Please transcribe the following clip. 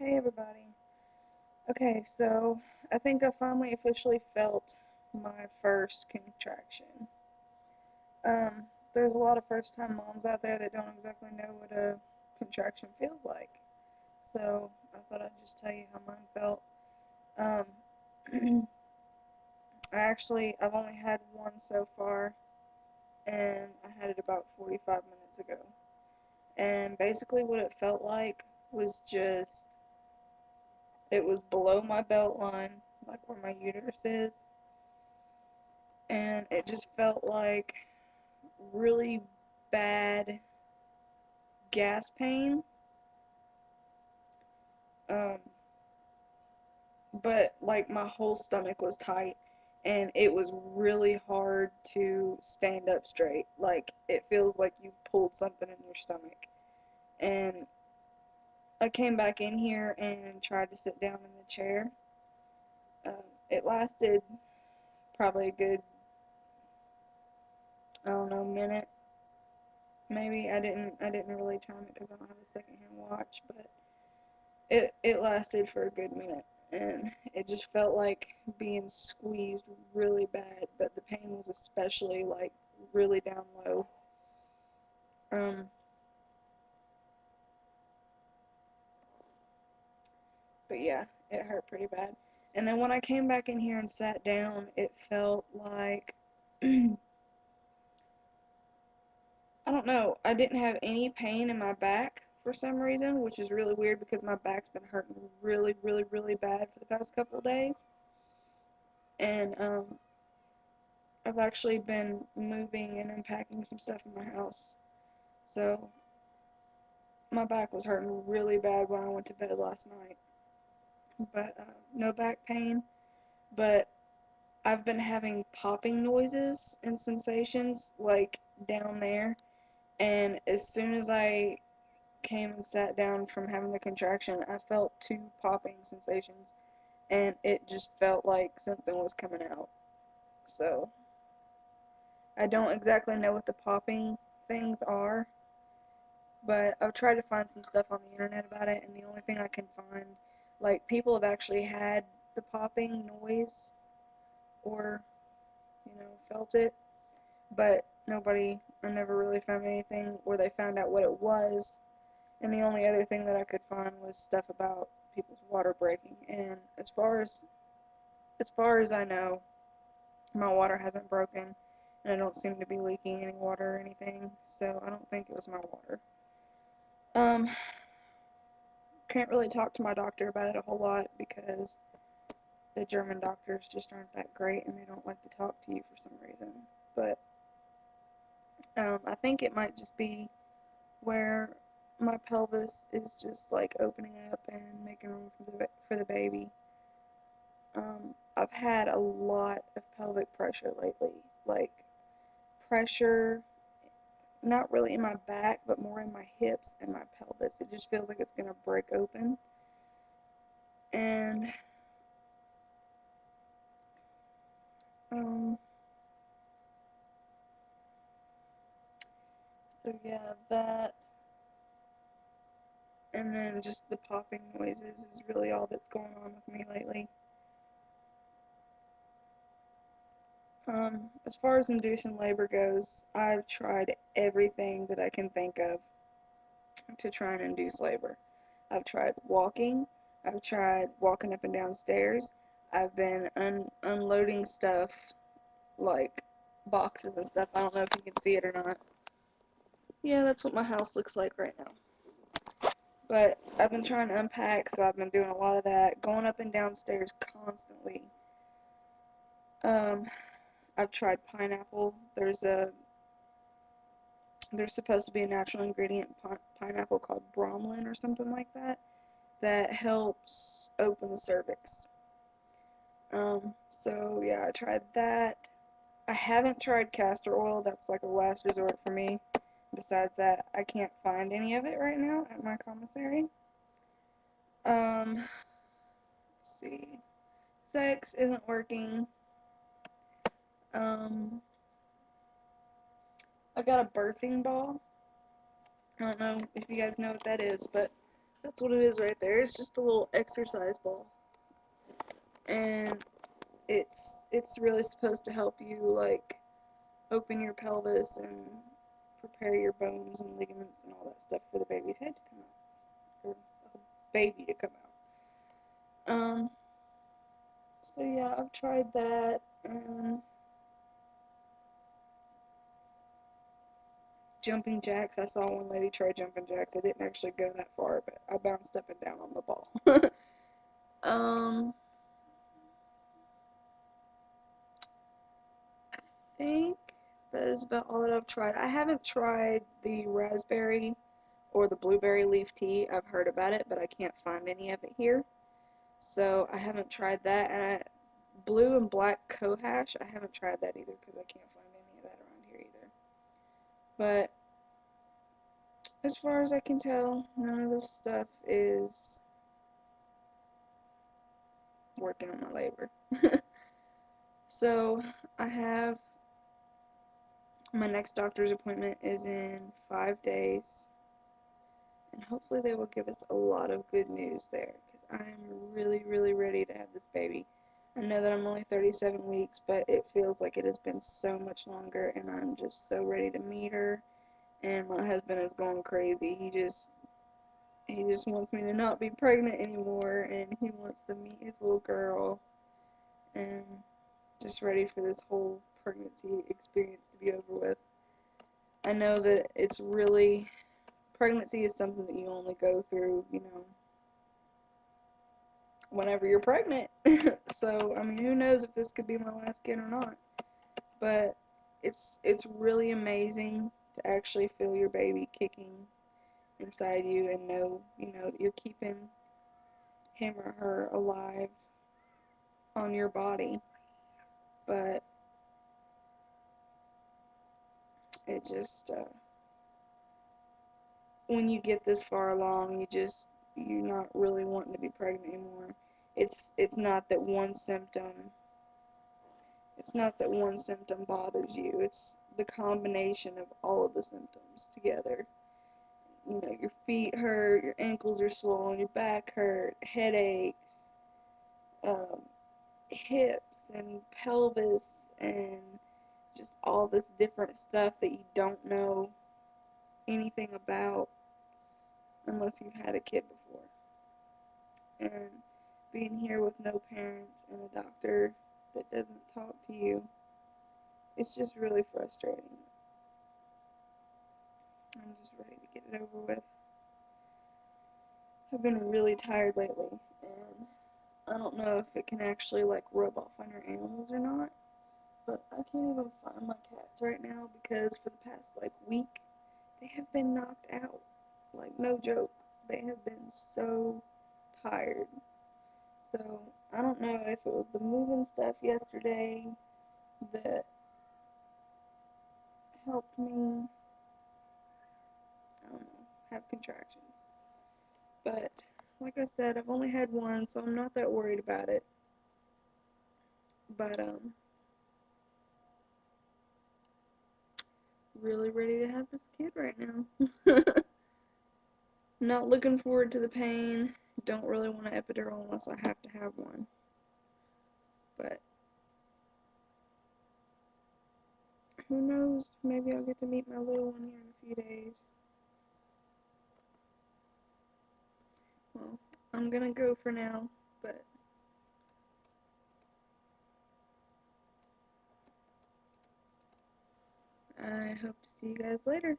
Hey everybody. Okay, so I think I finally officially felt my first contraction. There's a lot of first time moms out there that don't exactly know what a contraction feels like. So I thought I'd just tell you how mine felt. Um, I've only had one so far, and I had it about 45 minutes ago. And basically, what it felt like was just, it was below my belt line, like where my uterus is, and it just felt like really bad gas pain. Um, but like my whole stomach was tight, and it was really hard to stand up straight. Like it feels like you've pulled something in your stomach. And I came back in here and tried to sit down in the chair. It lasted probably a good, I don't know, minute maybe. I didn't really time it because I don't have a secondhand watch, but it lasted for a good minute, and it just felt like being squeezed really bad, but the pain was especially like really down low. Um, but yeah, it hurt pretty bad. And then when I came back in here and sat down, it felt like I don't know, I didn't have any pain in my back for some reason, which is really weird because my back's been hurting really, really, really bad for the past couple of days. And I've actually been moving and unpacking some stuff in my house. So my back was hurting really bad when I went to bed last night. But no back pain. But I've been having popping noises and sensations like down there. And as soon as I came and sat down from having the contraction, I felt two popping sensations. And it just felt like something was coming out. So I don't exactly know what the popping things are, but I've tried to find some stuff on the internet about it, and the only thing I can find, like, people have actually had the popping noise or, felt it, but I never really found anything where they found out what it was, and the only other thing that I could find was stuff about people's water breaking, and as far as I know, my water hasn't broken, and I don't seem to be leaking any water or anything, so I don't think it was my water. Um, can't really talk to my doctor about it a whole lot because the German doctors just aren't that great and they don't like to talk to you for some reason. But I think it might just be where my pelvis is just like opening up and making room for the baby. I've had a lot of pelvic pressure lately, like pressure not really in my back, but more in my hips and my pelvis. It just feels like it's gonna break open. And um, so yeah, that, and then just the popping noises is really all that's going on with me lately. As far as inducing labor goes, I've tried everything that I can think of to try and induce labor. I've tried walking. I've tried walking up and down stairs. I've been unloading stuff like boxes and stuff. I don't know if you can see it or not. Yeah, that's what my house looks like right now. But I've been trying to unpack, so I've been doing a lot of that, going up and down stairs constantly. Um, I've tried pineapple. There's supposed to be a natural ingredient in pineapple called bromelain or something like that that helps open the cervix. So yeah, I tried that. I haven't tried castor oil. That's like a last resort for me. Besides that, I can't find any of it right now at my commissary. Let's see. Sex isn't working. Um, I got a birthing ball. I don't know if you guys know what that is, but That's what it is right there. It's just a little exercise ball. And it's really supposed to help you, like, open your pelvis and prepare your bones and ligaments and all that stuff for the baby's head to come out, or the baby to come out. So yeah, I've tried that, and jumping jacks. I saw one lady try jumping jacks. I didn't actually go that far, but I bounced up and down on the ball. um, I think that is about all that I've tried. I haven't tried the raspberry or the blueberry leaf tea. I've heard about it, but I can't find any of it here. So I haven't tried that. And blue and black cohash, I haven't tried that either because I can't find any of that around here either. But as far as I can tell, none of this stuff is working on my labor. So I have my next doctor's appointment is in 5 days, and hopefully they will give us a lot of good news there, because I'm really, really ready to have this baby. I know that I'm only 37 weeks, but it feels like it has been so much longer, and I'm just so ready to meet her. And my husband is going crazy. He just wants me to not be pregnant anymore, and he wants to meet his little girl, and just ready for this whole pregnancy experience to be over with. I know that it's really, pregnancy is something that you only go through, whenever you're pregnant. So, I mean, who knows if this could be my last kid or not. But it's really amazing to actually feel your baby kicking inside you and know, that you're keeping him or her alive on your body. But it just, when you get this far along, you're not really wanting to be pregnant anymore. It's not that one symptom, bothers you. It's the combination of all of the symptoms together. Your feet hurt, your ankles are swollen, your back hurt, headaches, um, hips and pelvis, and just all this different stuff that you don't know anything about unless you've had a kid before. And being here with no parents and a doctor that doesn't talk to you, it's just really frustrating. I'm just ready to get it over with. I've been really tired lately, and I don't know if it can actually, like, rub off on your animals or not, but I can't even find my cats right now because for the past, like, week, they have been knocked out. Like, no joke. They have been so tired. So, I don't know if it was the moving stuff yesterday that helped me, I don't know, have contractions. But, like I said, I've only had one, so I'm not that worried about it. But, really ready to have this kid right now. Not looking forward to the pain. Don't really want an epidural unless I have to have one. But who knows? Maybe I'll get to meet my little one here in a few days. Well, I'm gonna go for now, but I hope to see you guys later.